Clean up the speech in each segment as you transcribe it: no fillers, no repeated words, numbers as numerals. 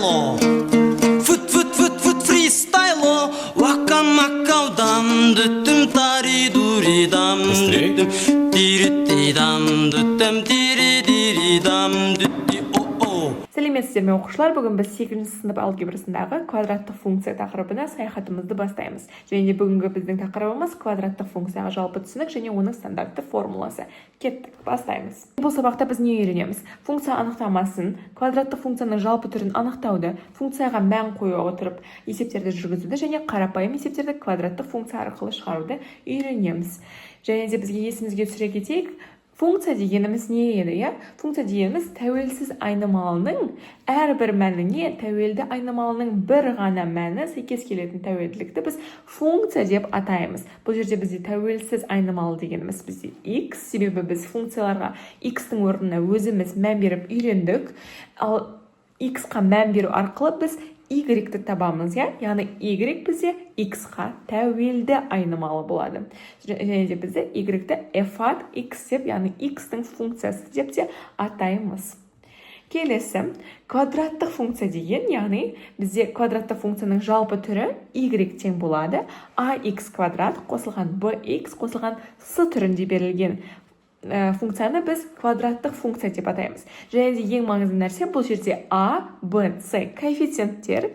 freestyle. Foot freestyle. Waka maka dam düttüm tari duri dam düttüm diri dam düttüm diri dam dütti o. Сәлеметсіздер ме оқушылар, бүгін біз 8-ші сынып алгебрасындағы квадраттық функция тақырыбына саяхатымызды бастаймыз. Және де бүгінгі біздің тақырыбымыз квадраттық функцияға жалпы түсінік және оның стандартты формуласы. Кеттік, бастаймыз. Бұл сабақта біз не үйренеміз? Функция анықтамасын, квадраттық функцияның жалпы түрін анықтауды, функцияға мән қоя отырып есептерді жүргізуді және қарапайым есептерді квадраттық функция арқылы шығаруды үйренеміз. Және де бізге есімізге түсіре кетейік, функция дегеніміз не еді, иә? Функция дегеніміз тәуелсіз айнымалының әрбір мәніне тәуелді айнымалының бір ғана мәні сәйкес келетін тәуелділікті біз функция деп атаймыз. Бұл жерде бізде тәуелсіз айнымалы дегеніміз бізде x, себебі біз функцияларға x-тің орнына өзіміз мән беріп үйрендік, ал x-қа мән беру арқылы біз y-ті табамыз, яғни y бізде x-қа тәуелді айнымалы болады. Және де бізде y-ті f от x деп, яғни x-тің функциясы деп те атаймыз. Келесі, квадраттық функция деген, яғни бізде квадраттық функцияның жалпы түрі y тең болады, ax квадрат қосылған bx қосылған s түрінде берілген функцияны біз квадраттық функция деп атаймыз. Және де ең маңызды нәрсе бұл жерде a, b, c коэффициенттер,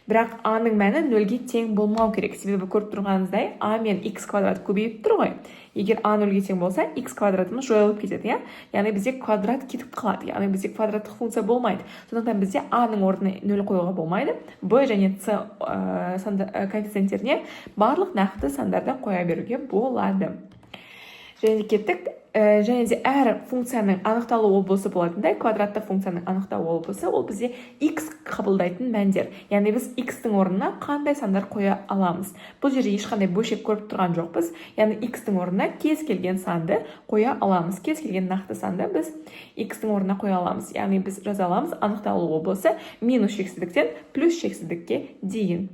бірақ a-ның мәні 0-ге тең болмау керек. Себебі көріп тұрғаныңыздай a мен x квадрат көбейіп тұр ғой. Егер a 0-ге тең болса, x квадратымыз жойылып кетеді, яғни бізде квадрат кетіп қалады, яғни бізде квадраттық функция болмайды. Сондықтан бізде a-ның орнына 0 қоюға болмайды. b және c коэффициенттеріне барлық нақты сандарды қоя беруге болады. Және кеттік, және де әр функцияның анықталу облысы болатындай, квадраттық функцияның анықталу облысы ол бізде x қабылдайтын мәндер. Яғни біз x-тің орнына қандай сандар қоя аламыз. Бұл жерде ешқандай бөлшек көріп тұрған жоқпыз. Яғни x-тің орнына кез келген санды қоя аламыз. Кез келген нақты санды біз x-тің орнына қоя аламыз. Яғни біз жаза аламыз анықталу облысы минус шексіздіктен плюс шексіздікке дейін.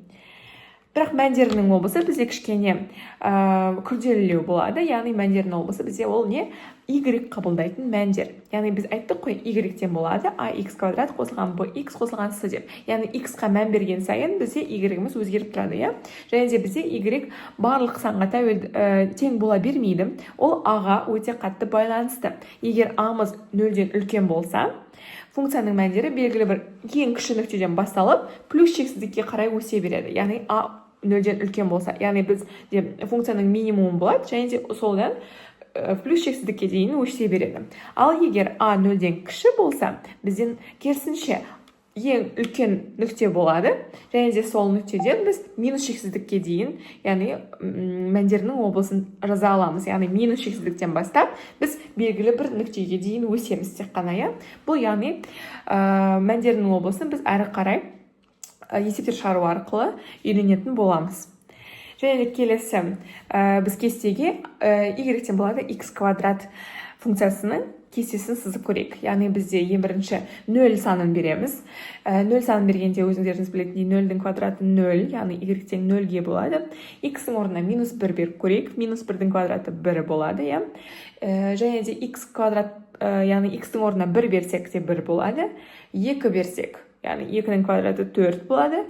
Бірақ мәндерінің облысы бізде кішкене күрделілеу болады, яғни мәндерінің облысы бізде ол не? Y қабылдайтын мәндер. Яғни біз айттық қой, y-тен болады, ax квадрат қосылған bx қосылған s деп. Яғни x-қа мән берген сайын бізде y-іміз өзгеріп тұрады, және де бізде y барлық санға тең бола бермейді. Ол a-ға өте қатты байланысты. Егер a-мыз 0-ден үлкен болса, функцияның мәндері белгілі бір ең кіші нүктеден басталып, плюс шексіздікке қарай өсе береді. Яғни a 0-ден үлкен болса, яғни бізде функцияның минимумы болады, және де солдан плюс шексіздікке дейін өсе береді. Ал егер a 0-ден кіші болса, бізден керісінше ең үлкен нүкте болады, және де сол нүктеден біз минус шексіздікке дейін, яғни мәндерінің облысын жаза аламыз. Яғни минус шексіздіктен бастап, біз белгілі бір нүктеге дейін өсеміз тек қана. Бұл яғни мәндерінің облысын біз әрі қарай есептер шығару арқылы үйренетін боламыз. Және де келесі біз кестеге y-тен болады x квадрат функциясының кестесін сызып көрейік. Яғни бізде ең бірінші 0 санын береміз. 0 санын бергенде өзіңдеріңіз білетіндей 0-дің квадраты 0, яғни y-тен 0-ге болады. X-ің орнына минус 1 беріп көрейік. Минус 1-дің квадраты 1 болады. Және де x квадрат, яғни x-дің орнына 1 берсек те 1 болады. 2 берсек, яғни 2-ның квадраты 4 болады.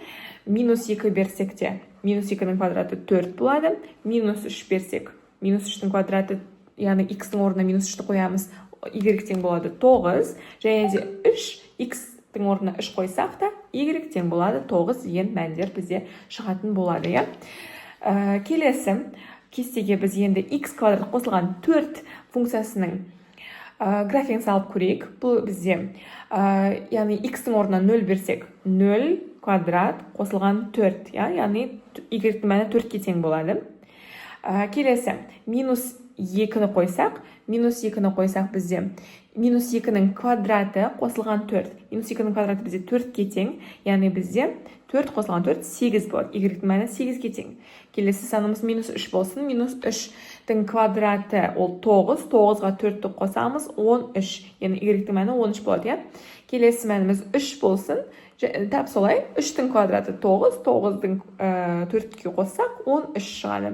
Минус 2 берсек те минус 2-ның квадраты 4 болады. Минус 3 берсек, минус 3-дің квадраты, яғни x-ның орнына минус 3-ті қоямыз, y-тең болады 9, және де 3, x-тің орнына 3 қойсақ та, y-тең болады 9 деген мәндер бізде шығатын болады. Келесі, кестеге біз енді x квадрат қосылған 4 функциясының графигін салып көрейік. Бұл бізде, яғни x-тің орнына 0 берсек, 0 квадрат қосылған 4, яғни y-тің мәні 4-ке тең болады. Келесі, минус 2-ні қойсақ, бізде минус 2-ның квадраты қосылған 4. Минус 2-ның квадраты бізде 4-ке тең, яғни бізде 4 қосылған 4, 8 болады. Y-тің мәні 8-ке тең. Келесі санымыз минус 3 болсын. Минус 3-тің квадраты ол 9. 9-ға 4-ті қосамыз 13. Яғни Y-тің мәні 13 болады. Келесі мәніміз 3 болсын. Тап солай, 3-тің квадраты 9, 9-дың 4-ке қоссақ 13 шығады.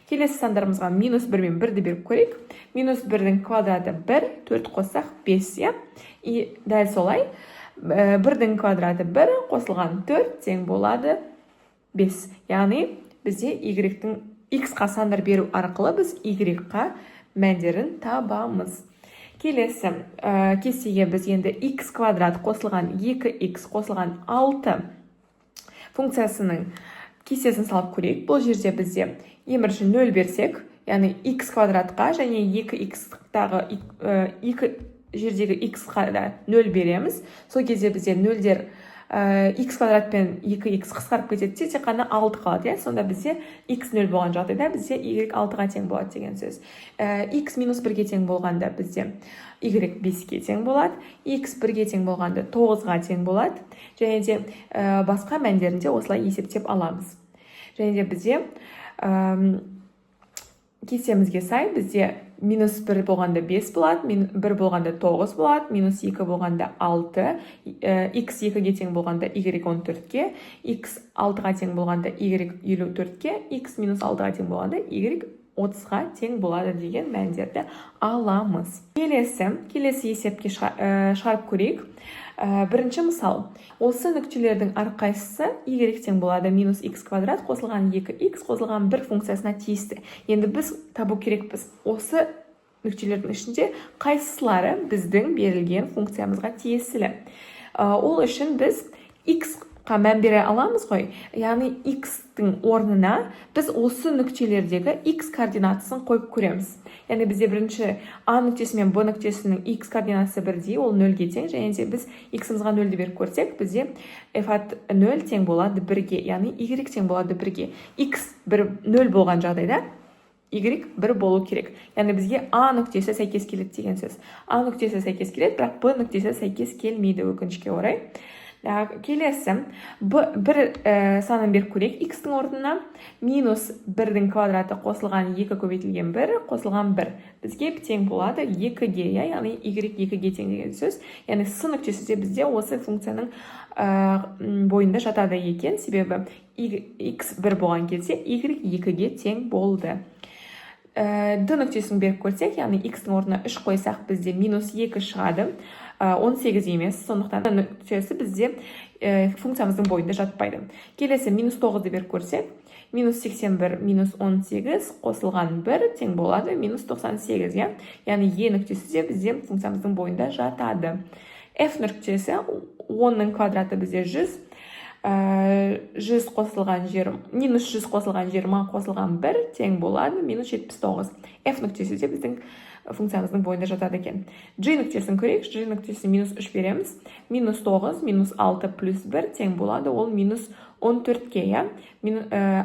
Келесі сандарымызға минус 1 мен 1-ді беріп көрейік. Минус 1-дің квадраты 1, 4 қоссақ 5. И дәл солай, 1-дің квадраты 1 қосылған 4 тең болады 5. Яғни бізде y-дің x-қа сандар беру арқылы біз y-ға мәндерін табамыз. Келесі кестеге біз енді x квадрат қосылған 2x қосылған 6 функциясының кестесін салып көрейік. Бұл жерде бізде ең бірінші 0 берсек, яғни x квадратқа және 2x-тағы 2 жердегі x-қа да 0 береміз. Сол кезде бізде 0-дер x квадрат пен 2x қысқарып кетеді, тек қана 6 қалады. Сонда бізде x 0 болған жағдайда бізде y 6-ға тең болады деген сөз. x минус 1-ге тең болғанда бізде y 5-ге тең болады, x 1-ге тең болғанда 9-ға тең болады, және де басқа мәндерінде осылай есептеп аламыз. Және де бізде кестемізге сай бізде минус 1 болғанда 5 болады, 1 болғанда 9 болады, минус 2 болғанда 6, x 2-ге тең болғанда y 14-ке, x 6-ға тең болғанда y 54-ке, x минус 6-ға тең болғанда y 30-ға тең болады деген мәндерді аламыз. Келесі есепке шығарып көрейік. Бірінші мысал. Осы нүктелердің әрқайсысы y тең болады минус x квадрат қосылған 2x қосылған 1 функциясына тиісті. Енді біз табу керекпіз. Осы нүктелердің ішінде қайсылары біздің берілген функциямызға тиесілі. Ол үшін біз x-қа мән бере аламыз ғой. Яғни x-тің орнына біз осы нүктелердегі x координатысын қойып көреміз. Яғни бізде бірінші A нүктесі мен B нүктесінің x координатасы бірдей, ол 0-ге тең, және де біз x-ымызға 0-ді беріп көрсек, бізде f от 0 тең болады 1-ге, яғни y тең болады 1-ге. x 0 болған жағдайда y 1 болу керек. Яғни бізге A нүктесі сәйкес келеді деген сөз. A нүктесі сәйкес келеді, бірақ B нүктесі сәйкес келмейді өкінішке орай. Келесі, бір санын беріп көрейік. X-тің орнына минус 1-дің квадраты қосылған 2 көбейтілген 1 қосылған 1. Бізге тең болады 2-ге, яғни y 2-ге тең деген сөз. Яғни с нүктесі де бізде осы функцияның бойында жатады екен, себебі x 1 болған кезде y 2-ге тең болды. D нүктесін беріп көрсек, яғни x-тің орнына 3 қойсақ, бізде минус 2 шығады. 18 емес, сондықтан нүктесі бізде функциямыздың бойында жатпайды. Келесі минус 9-ды беріп көрсек, минус 81 минус 18 қосылған 1 тең болады минус 98. Яғни e нүктесі де бізде функциямыздың бойында жатады. F нүктесі 10-ның квадраты бізде 100, 100 қосылған 20, минус 100 қосылған 20 қосылған 1 тең болады минус 79. F нүктесі де біздің функциямыздың бойында жатады екен. G нүктесін көрейік. G нүктесін минус 3 береміз. Минус 9, минус 6 плюс 1 тең болады. Ол минус 14-ке,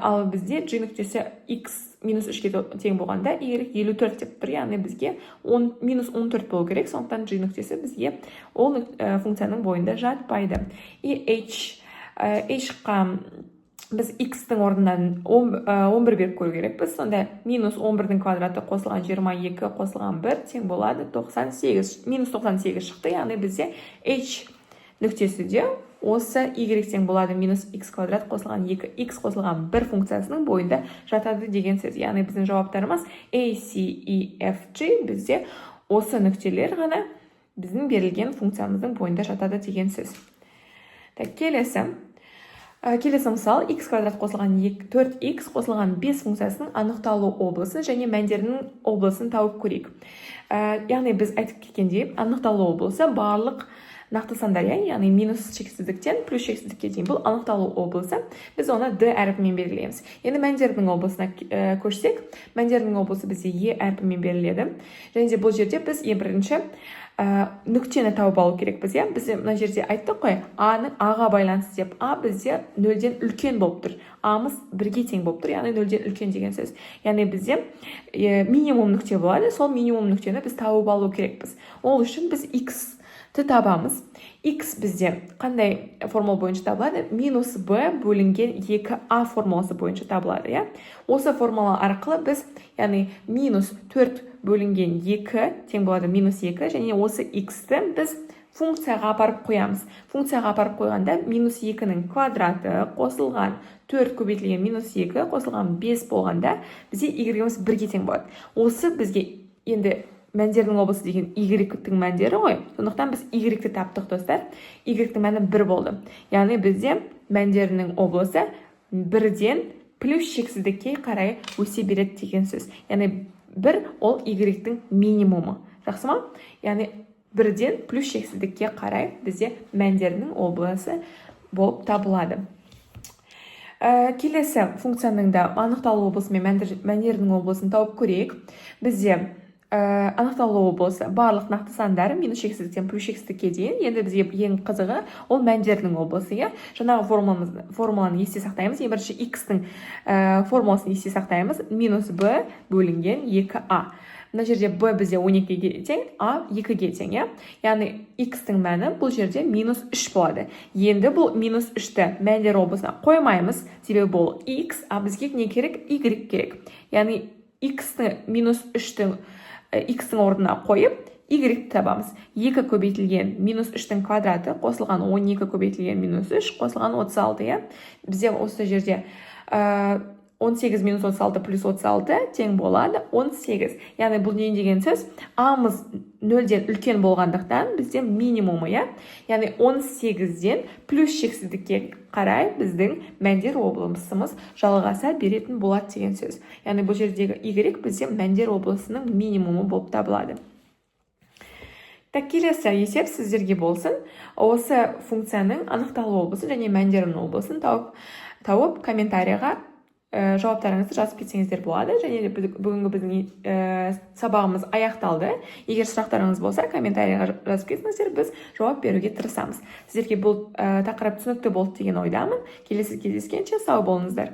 ал бізде G нүктесі x минус 3-ке тең болғанда y 54 деп тұр. Яғни бізге минус 14 болу керек. Сондықтан G нүктесі бізге ол функцияның бойында жатпайды. И h-қа біз x-тің орнынан 11 беріп көру керекпіз. Сонда минус 11-дің квадраты қосылған 22 қосылған 1 тең болады 98. Минус 98 шықты, яғни бізде h нүктесі де осы y тең болады минус x квадрат қосылған 2x қосылған 1 функциясының бойында жатады деген сөз. Яғни біздің жауаптарымыз A, C, E, F, G бізде осы нүктелер ғана біздің берілген функциямыздың бойында жатады деген сөз. Келесі мысал, x квадрат қосылған 4x қосылған 5 функциясының анықталу облысын және мәндерінің облысын тауып көрейік. Яғни біз айтып кеткендей, анықталу облысы барлық нақты сандар, яғни минус шексіздіктен плюс шексіздікке дейін. Бұл анықталу облысы. Біз оны D әрпімен белгілейміз. Енді мәндердің облысына көшсек, мәндердің облысы бізде E әрпімен беріледі. Және де бұл жерде біз бірінші нүктені тауып алу керекпіз. Біз мына жерде айттық қой, A-ның A-ға байланысты деп. A бізде 0-ден үлкен болып тұр. A-мыз 1-ге тең болып тұр, яғни 0-ден үлкен деген сөз. Яғни бізде минимум нүкте болады, сол минимум нүктені біз тауып алу керекпіз. Ол үшін біз x-ті табамыз. X бізде қандай формула бойынша табылады? Минус b бөлінген 2a формуласы бойынша табылады. Осы формула арқылы біз, яғни минус 4 бөлінген 2 тең болады минус 2, және осы x-ті біз функцияға апарып қоямыз. Функцияға апарып қойғанда минус 2-ның квадраты қосылған 4 көбейтілген минус 2 қосылған 5 болғанда бізде y-іміз 1-ге тең болады. Осы бізге енді мәндерінің облысы деген y-тің мәндері ғой. Сондықтан біз y-ті таптық, достар. Y-тің мәні 1 болды. Яғни бізде мәндерінің облысы 1-ден плюс шексіздікке қарай өсе береді деген сөз. Яғни 1 ол y-тің минимумы. Жақсы ма? Яғни 1-ден плюс шексіздікке қарай бізде мәндерінің облысы болып табылады. Келесі функцияның да анықталу облысы мен мәндерінің облысын тауып көрейік. Бізде анықталу облысы барлық нақты сандар минус шексіздіктен плюс шексіздікке дейін. Енді бізге ең қызығы ол мәндерінің облысы. Жаңағы формуланы есте сақтаймыз. Ең бірінші x-тің формуласын есте сақтаймыз. Минус b бөлінген 2a. Мына жерде b бізде 12-ге тең, a 2-ге тең. Яғни x-тің мәні бұл жерде минус 3 болады. Енді бұл минус 3-ті мәндер облысына қоймаймыз. Себебі бұл x, а бізге не керек? Y керек. Яғни x-тің минус 3-тің x-тің орнына қойып, y табамыз. 2 көбейтілген минус 3-тің квадраты қосылған 12 көбейтілген минус 3 қосылған 36. Бізде осы жерде 18 минус 36 плюс 36 тең болады 18. Яғни бұл не деген сөз? А-мыз 0-ден үлкен болғандықтан бізде минимумы. Яғни 18-ден плюс шексіздікке қарай біздің мәндер облысымыз жалғаса беретін болады деген сөз. Яғни бұл жердегі y бізде мәндер облысының минимумы болып табылады. Так, келесі есеп сіздерге болсын. Осы функцияның анықталу облысы және мәндерінің облысын тауып комментарияға жауаптарыңызды жазып кетсеңіздер болады. Және бүгінгі біздің сабағымыз аяқталды. Егер сұрақтарыңыз болса, комментарияға жазып кетсеңіздер, біз жауап беруге тырысамыз. Сіздерге бұл тақырып түсінікті болды деген ойдамын. Келесі кездескенше сау болыңыздар.